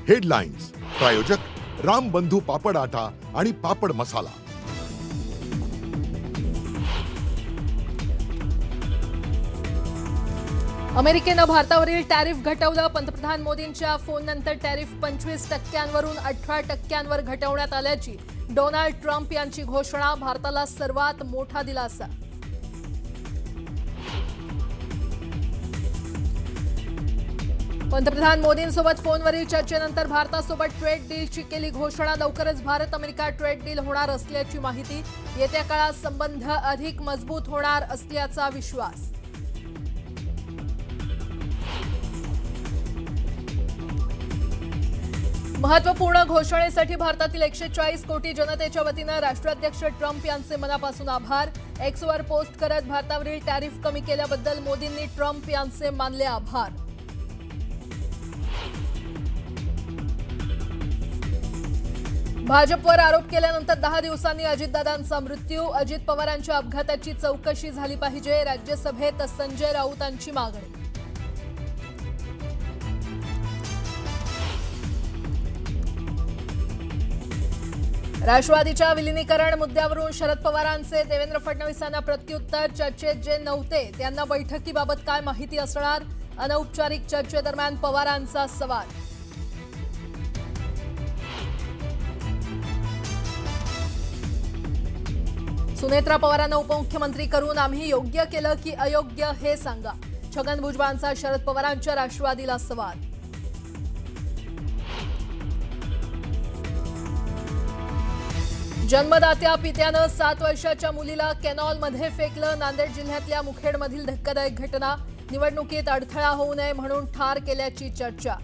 Headlines प्रायोजक राम बंधू पापड आटा आणि पापड मसाला। अमेरिकेनं भारतावरील टॅरिफ घटवलं। पंतप्रधान मोदींच्या फोननंतर टॅरिफ 25%वरून 18%वर घटवण्यात आल्याची डोनाल्ड ट्रम्प यांची घोषणा। भारताला सर्वात मोठा दिलासा। पंतप्रधान मोदींसोबत फोनवरील चर्चेनंतर भारतासोबत ट्रेड डीलची केली घोषणा। लवकरच भारत अमेरिका ट्रेड डील होणार असल्याची माहिती। येत्या काळात संबंध अधिक मजबूत होणार असल्याचा विश्वास। महत्त्वपूर्ण घोषणेसाठी भारतातील 140 कोटी जनतेच्या वतीनं राष्ट्राध्यक्ष ट्रम्प यांचे मनापासून आभार। एक्सवर पोस्ट करत भारतावरील टॅरिफ कमी केल्याबद्दल मोदींनी ट्रम्प यांचे मानले आभार। भाजपवर आरोप केल्यानंतर 10 दिवसांनी अजितदादांचा मृत्यू। अजित पवारांच्या अपघाताची चौकशी झाली पाहिजे। राज्यसभेत संजय राऊतांची मागणी। राष्ट्रवादीच्या विलीनीकरण मुद्द्यावरून शरद पवारांचे देवेंद्र फडणवीसांना प्रत्युत्तर। चर्चेत जे नव्हते त्यांना बैठकीबाबत काय माहिती असणार? अनौपचारिक चर्चेदरम्यान पवारांचा सवाल। सुनेत्रा पवारांना उपमुख्यमंत्री करून आम्ही योग्य केलं की अयोग्य हे सांगा। छगन भुजबळांचा शरद पवारांच्या राष्ट्रवादीला सवाल। जन्मदात्या पित्यानं 7 वर्षाच्या मुलीला कॅनॉलमध्ये फेकलं। नांदेड जिल्ह्यातल्या मुखेडमधील धक्कादायक घटना। निवडणुकीत अडथळा होऊ नये म्हणून ठार केल्याची चर्चा।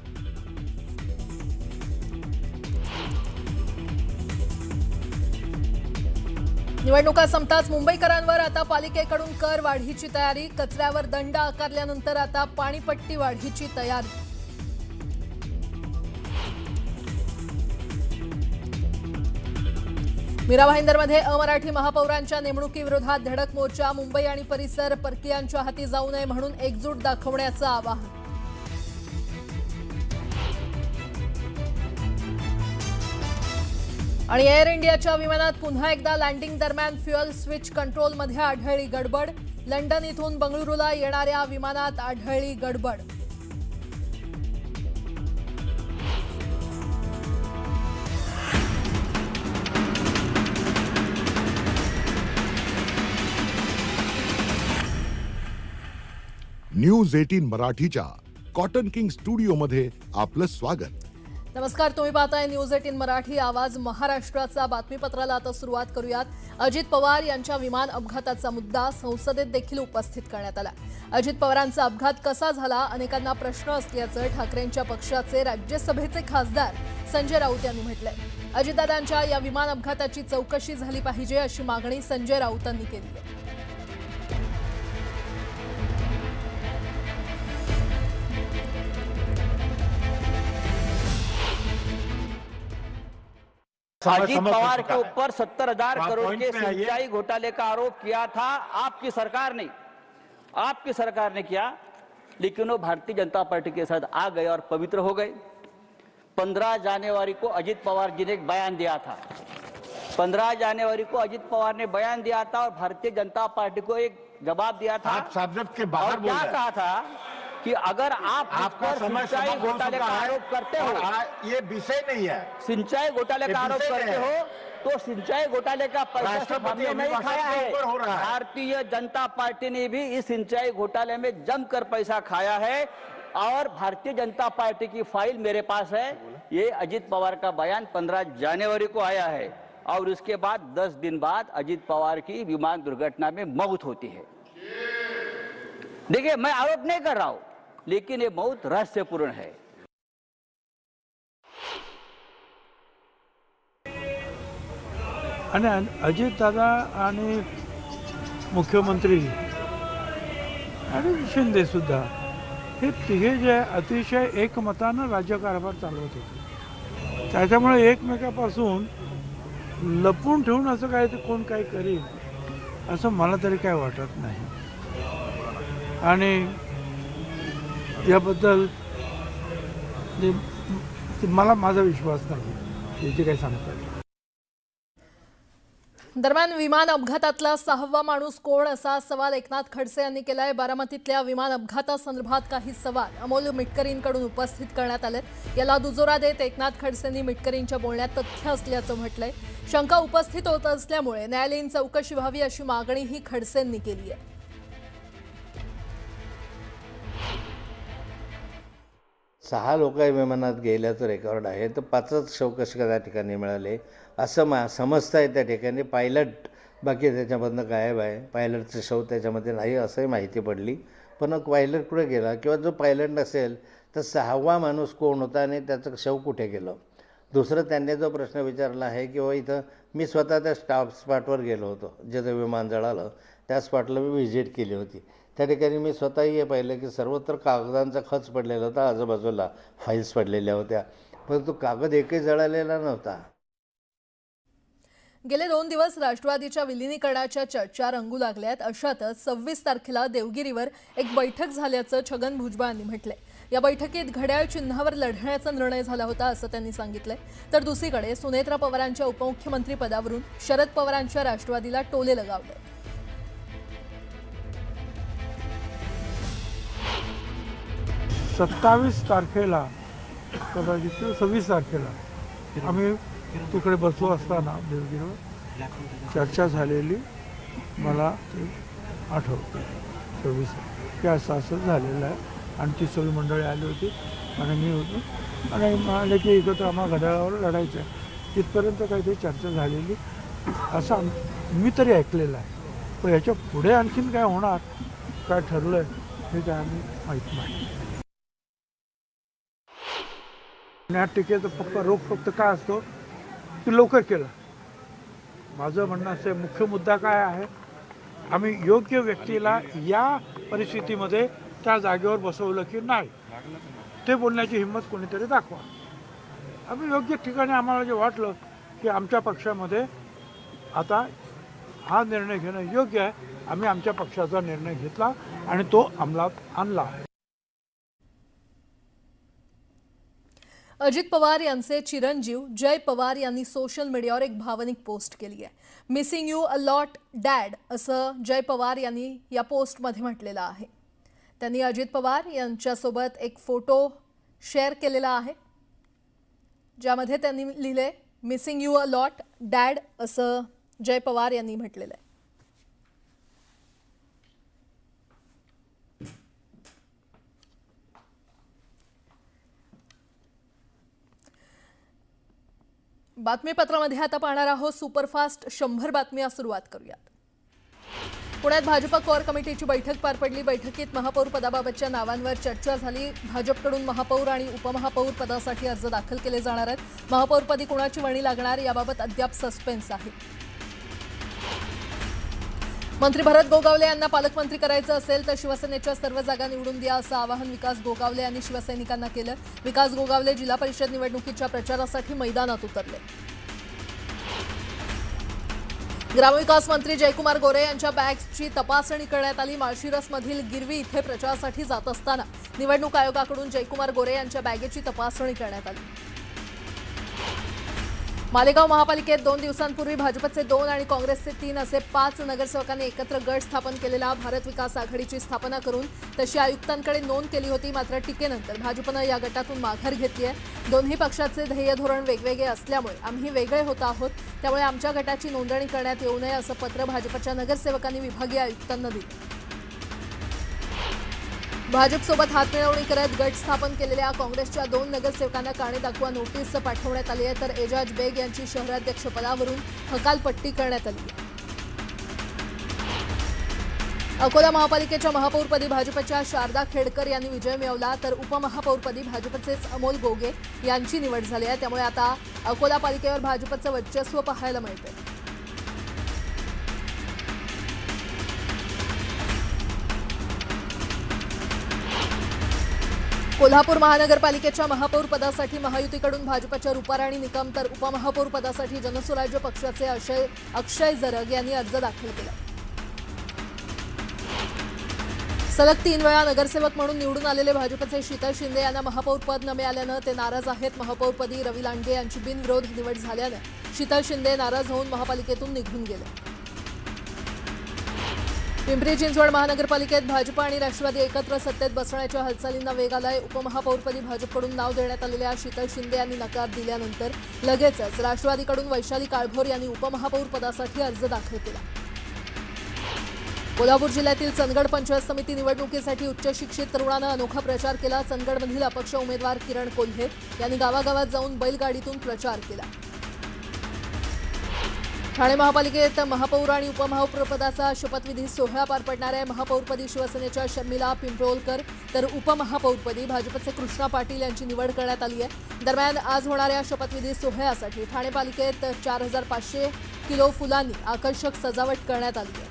निवडणुका संपताच मुंबईकरांवर आता पालिकेकडून कर वाढीची तयारी। कचऱ्यावर दंड आकारल्यानंतर आता पाणीपट्टी वाढीची तयारी। मीरा भाईंदरमध्ये अमराठी महापौरांच्या नेमणुकीविरोधात धडक मोर्चा। मुंबई आणि परिसर परकीयांच्या हाती जाऊ नये म्हणून एकजूट दाखवण्याचं आवाहन। आणि एअर इंडियाच्या विमानात पुन्हा एकदा लँडिंग दरम्यान फ्युएल स्विच कंट्रोलमध्ये आढळली गडबड। लंडन इथून बंगळुरूला येणाऱ्या विमानात आढळली गडबड। न्यूज 18 मराठीच्या कॉटन किंग स्टुडिओमध्ये आपलं स्वागत। नमस्कार, तुम्ही पाहताय न्यूज 18 मराठी। आवाज महाराष्ट्राचा। बातमीपत्राला आता सुरुवात करूयात। अजित पवार यांच्या विमान अपघाताचा मुद्दा संसदेत देखील उपस्थित करण्यात आला। अजित पवारांचा अपघात कसा झाला अनेकांना प्रश्न असल्याचं ठाकरेंच्या पक्षाचे राज्यसभेचे खासदार संजय राऊत यांनी म्हटलंय। अजितदादांच्या या विमान अपघाताची चौकशी झाली पाहिजे अशी मागणी संजय राऊतांनी केली आहे। अजीत पवार के ऊपर 70,000 करोड़ के सिंचाई घोटाले का आरोप किया था आपकी सरकार ने किया, लेकिन वो भारतीय जनता पार्टी के साथ आ गए और पवित्र हो गए। 15 जनवरी को अजित पवार जी ने एक बयान दिया था। 15 जनवरी को अजित पवार ने बयान दिया था और भारतीय जनता पार्टी को एक जवाब दिया था। आप संसद के बाहर बोल रहे हैं। क्या कहा था कि अगर आप सिंचाई घोटाले का आरोप करते हो, ये विषय नहीं है। सिंचाई घोटाले का आरोप करते हो तो सिंचाई घोटाले का पैसा सिर्फ हमने नहीं खाया है, भारतीय जनता पार्टी ने भी इस सिंचाई घोटाले में जमकर पैसा खाया है। और भारतीय जनता पार्टी की फाइल मेरे पास है। ये अजित पवार का बयान 15 जनवरी को आया है और उसके बाद 10 दिन बाद अजित पवार की विमान दुर्घटना में मौत होती है। देखिए, मैं आरोप नहीं कर रहा हूं, लेकिन ये बहुत रहस्यपूर्ण है। आणि अजितदादा आणि मुख्यमंत्री आणि शिंदे सुद्धा हे तिघे जे अतिशय एकमतानं राज्यकारभार चालवत होते, त्याच्यामुळे एकमेकापासून लपून ठेवून असं काय ते कोण काय करेल असं मला तरी काय वाटत नाही। आणि याबद्दल मला माझा विश्वास नाही हे जे काही सांगतात. दरम्यान विमान अपघातातला 6वा माणूस कोण असा सवाल एकनाथ खडसे यांनी केलाय. बारामतीतल्या विमान अपघातासंदर्भात काही सवाल अमोल मिटकरींकडून उपस्थित करण्यात आले. याला दुजोरा देत एकनाथ खडसेंनी मिटकरींच्या बोलण्यात तथ्य असल्याचं म्हटलंय. शंका उपस्थित होत असल्यामुळे न्यायालयीन चौकशी व्हावी अशी मागणीही खडसेंनी केली आहे. 6 लोक विमानात गेल्याचं रेकॉर्ड आहे, तर 5च शव कसे त्या ठिकाणी मिळाले असं समजतं आहे. त्या ठिकाणी पायलट बाकी त्याच्यामधनं गायब आहे. पायलटचं शव त्याच्यामध्ये नाही असंही माहिती पडली. पण पायलट कुठे गेला किंवा जो पायलट नसेल तर 6वा माणूस कोण होता आणि त्याचं शव कुठे गेलं. दुसरं त्यांनी जो प्रश्न विचारला आहे की इथं मी स्वतः त्या स्पॉटवर गेलो होतो, जे ते विमान जळालं त्या स्पॉटला मी व्हिजिट केली होती. त्या ठिकाणी मी स्वतःही हे पाहिलं की सर्वत्र कागदांचा खच पडलेला होता, आजूबाजूला फाईल्स पडलेल्या होत्या, परंतु कागद एकही जळालेला नव्हता. गेले 2 दिवस राष्ट्रवादीच्या विलिनीकरणाच्या चर्चा रंगू लागल्या आहेत. अशातच 26 तारखेला देवगिरीवर एक बैठक झाल्याचं छगन भुजबळ यांनी म्हटलंय. या बैठकीत घड्याळ चिन्हावर लढण्याचा निर्णय झाला होता असं त्यांनी सांगितलंय. तर दुसरीकडे सुनेत्रा पवारांच्या उपमुख्यमंत्री पदावरून शरद पवारांच्या राष्ट्रवादीला टोले लगावले. सत्तावीस तारखेला कदाचित 26 तारखेला आम्ही तिकडे बसलो असताना देवगिरीवर चर्चा झालेली मला ते आठवतं. 26 की असं झालेलं आहे आणि ती सगळी मंडळी आली होती आणि मी होतो आणि म्हणाले की एकत्र आम्हाला घड्याळावर लढायचं आहे. तिथपर्यंत काहीतरी चर्चा झालेली असं मी तरी ऐकलेलं आहे. पण याच्या पुढे आणखीन काय होणार, काय ठरलं आहे हे काय आम्ही माहीत नाही. न्याय टीकेचा रोख फक्त काय असतो की लवकर केलं. माझं म्हणणं असं मुख्य मुद्दा काय आहे, आम्ही योग्य व्यक्तीला या परिस्थितीमध्ये त्या जागेवर बसवलं की नाही ते बोलण्याची हिंमत कोणीतरी दाखवा. आम्ही योग्य ठिकाणी आम्हाला जे वाटलं की आमच्या पक्षामध्ये आता हा निर्णय घेणं योग्य आहे, आम्ही आमच्या पक्षाचा निर्णय घेतला आणि तो अंमलात आणला. अजित पवार यांचे चिरंजीव जय पवार यांनी सोशल मीडियावर एक भावनिक पोस्ट केली आहे. Missing you a lot dad असं जय पवार यांनी या पोस्टमध्ये म्हटलेलं आहे. त्यांनी अजित पवार यांच्यासोबत एक फोटो शेअर केलेला आहे ज्यामध्ये त्यांनी लिहिले missing you a lot dad असं जय पवार यांनी म्हटलेलं आहे. बातमीपत्रामध्ये आता पाहणार आहोत सुपरफास्ट 100 बातम्या. सुरुवात करूयात. पुण्यात भाजप कोर कमिटीची बैठक पार पडली. बैठकीत महापौर पदाबाबतच्या नावांवर चर्चा झाली. भाजपकडून महापौर आणि उपमहापौर पदासाठी अर्ज दाखल केले जाणार आहेत. महापौरपदी कोणाची वर्णी लागणार याबाबत अद्याप सस्पेन्स आहे. मंत्री भरत गोगावले यांना पालकमंत्री करायचं असेल तर शिवसेनेच्या सर्व जागा निवडून द्या असं आवाहन विकास गोगावले यांनी शिवसैनिकांना केलं. विकास गोगावले जिल्हा परिषद निवडणुकीच्या प्रचारासाठी मैदानात उतरले. ग्रामविकास मंत्री जयकुमार गोरे यांच्या बॅग्सची तपासणी करण्यात आली. माळशिरसमधील गिरवी इथे प्रचारासाठी जात असताना निवडणूक आयोगाकडून जयकुमार गोरे यांच्या बॅगेची तपासणी करण्यात आली. मालेगाव महापालिकेत 2 दिवसांपूर्वी भाजपचे 2 आणि काँग्रेसचे 3 असे 5 नगरसेवकांनी एकत्र गट स्थापन केलेला भारत विकास आघाडीची स्थापना करून तशी आयुक्तांकडे नोंद केली होती. मात्र टीकेनंतर भाजपनं या गटातून माघार घेतली आहे. दोन्ही पक्षाचे ध्येय धोरण वेगवेगळे असल्यामुळे आम्ही वेगळे होत आहोत, त्यामुळे आमच्या गटाची नोंदणी करण्यात येऊ नये असं पत्र भाजपच्या नगरसेवकांनी विभागीय आयुक्तांना दिलं. भाजपसोबत हातमिळवणी करत गट स्थापन केलेल्या काँग्रेसच्या 2 नगरसेवकांना कारणे दाखवा नोटीस पाठवण्यात आली आहे. तर एजाज बेग यांची शहराध्यक्षपदावरून हकालपट्टी करण्यात आली आहे. अकोला महापालिकेच्या महापौरपदी भाजपच्या शारदा खेडकर यांनी विजय मिळवला. तर उपमहापौरपदी भाजपचेच अमोल गोगे यांची निवड झाली आहे. त्यामुळे आता अकोला पालिकेवर भाजपचं वर्चस्व पाहायला मिळते. कोल्हापूर महानगरपालिकेच्या महापौर पदासाठी महायुतीकडून भाजपच्या रुपाराणी निकम तर उपमहापौर पदासाठी जनसुराज्य पक्षाचे अक्षय जरग यांनी अर्ज दाखल केला. सलग 3 वेळा नगरसेवक म्हणून निवडून आलेले भाजपचे शीतल शिंदे यांना महापौर पद न मिळाल्यानं ते नाराज आहेत. महापौरपदी रवी लांडगे यांची बिनविरोध निवड झाल्यानं शीतल शिंदे नाराज होऊन महापालिकेतून निघून गेले. पिंपरी चिंचवड महानगरपालिकेत भाजप आणि राष्ट्रवादी एकत्र सत्तेत बसण्याच्या हालचालींना वेग आलाय. उपमहापौरपदी भाजपकडून नाव देण्यात आलेल्या शीतल शिंदे यांनी नकार दिल्यानंतर लगेचच राष्ट्रवादीकडून वैशाली काळभोर यांनी उपमहापौर पदासाठी अर्ज दाखल केला. कोल्हापूर जिल्ह्यातील चंदगड पंचायत समिती निवडणुकीसाठी उच्च शिक्षित तरुणानं अनोखा प्रचार केला. चंदगडमधील अपक्ष उमेदवार किरण कोल्हे यांनी गावागावात जाऊन बैलगाडीतून प्रचार केला. ठाणे महापालिकेत महापौर आणि उपमहापौरपदाचा शपथविधी सोहळा पार पडणार आहे. महापौरपदी शिवसेनेच्या शर्मिला पिंपळोलकर तर उपमहापौरपदी भाजपचे कृष्णा पाटील यांची निवड करण्यात आली आहे. दरम्यान आज होणाऱ्या शपथविधी सोहळ्यासाठी ठाणे पालिकेत 4500 किलो फुलांनी आकर्षक सजावट करण्यात आली आहे.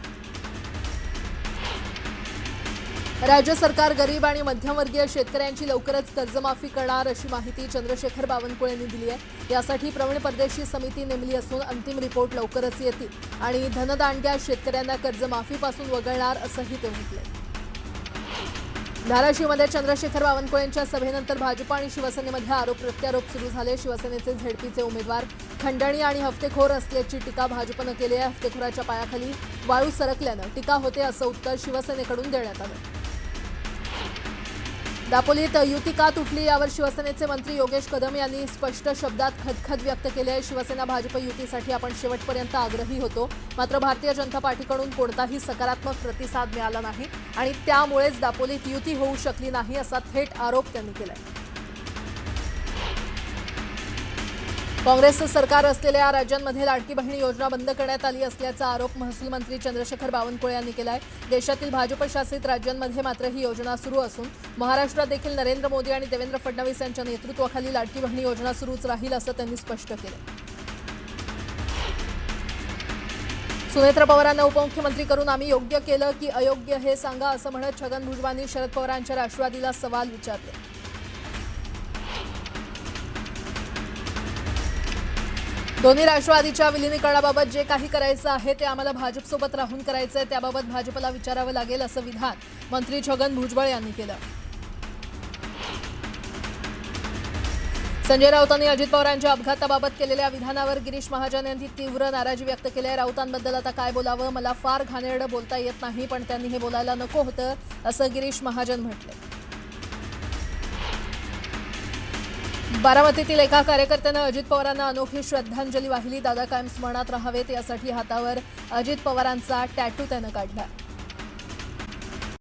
राज्य सरकार गरीब आणि मध्यमवर्गीय शेतकऱ्यांची लवकरच कर्जमाफी करणार अशी माहिती चंद्रशेखर बावनकुळे यांनी दिली आहे. यासाठी प्रवीण परदेशी समिती नेमली असून अंतिम रिपोर्ट लवकरच येतील आणि धनदांडग्या शेतकऱ्यांना कर्जमाफीपासून वगळणार असंही ते म्हटले. धाराशिवमध्ये चंद्रशेखर बावनकुळेंच्या सभेनंतर भाजप आणि शिवसेनेमध्ये आरोप प्रत्यारोप सुरू झाले. शिवसेनेचे झेडपीचे उमेदवार खंडणी आणि हफ्तेखोर असल्याची टीका भाजपनं केली आहे. हफ्तेखोराच्या पायाखाली वाळू सरकल्यानं टीका होते असं उत्तर शिवसेनेकडून देण्यात आलं. दापोलीत युती का तुटली यावर शिवसेनेचे मंत्री योगेश कदम यांनी स्पष्ट शब्दात खदखद व्यक्त केली आहे. शिवसेना भाजप युतीसाठी आपण शेवटपर्यंत आग्रही होतो, मात्र भारतीय जनता पार्टीकडून कोणताही सकारात्मक प्रतिसाद मिळाला नाही आणि त्यामुळेच दापोलीत युती होऊ शकली नाही असा थेट आरोप त्यांनी केला. काँग्रेसचं सरकार असलेल्या राज्यांमध्ये लाडकी बहीण योजना बंद करण्यात आली असल्याचा आरोप महसूल मंत्री चंद्रशेखर बावनकुळे यांनी केला आहे. देशातील भाजपशासित राज्यांमध्ये मात्र ही योजना सुरू असून महाराष्ट्रात देखील नरेंद्र मोदी आणि देवेंद्र फडणवीस यांच्या नेतृत्वाखाली लाडकी बहीण योजना सुरूच राहील असं त्यांनी स्पष्ट केलं. सुनेत्र पवारांना उपमुख्यमंत्री करून आम्ही योग्य केलं की अयोग्य हे सांगा असं म्हणत छगन भुजबळांनी शरद पवारांच्या राष्ट्रवादीला सवाल विचारले. दोन्ही राष्ट्रवादीच्या विलिनीकरणाबाबत जे काही करायचं आहे ते आम्हाला भाजपसोबत राहून करायचं आहे, त्याबाबत भाजपला विचारावं लागेल असं विधान मंत्री छगन भुजबळ यांनी केलं. संजय राऊतांनी अजित पवारांच्या अपघाताबाबत केलेल्या विधानावर गिरीश महाजन यांनी तीव्र नाराजी व्यक्त केली आहे. राऊतांबद्दल आता काय बोलावं, मला फार घाणेरडं बोलता येत नाही, पण त्यांनी हे बोलायला नको होतं असं गिरीश महाजन म्हटले. बारामतीतील एका कार्यकर्त्यानं अजित पवारांना अनोखी श्रद्धांजली वाहिली. दादा कायम स्मरणात राहावेत यासाठी हातावर अजित पवारांचा टॅटू त्यानं काढला.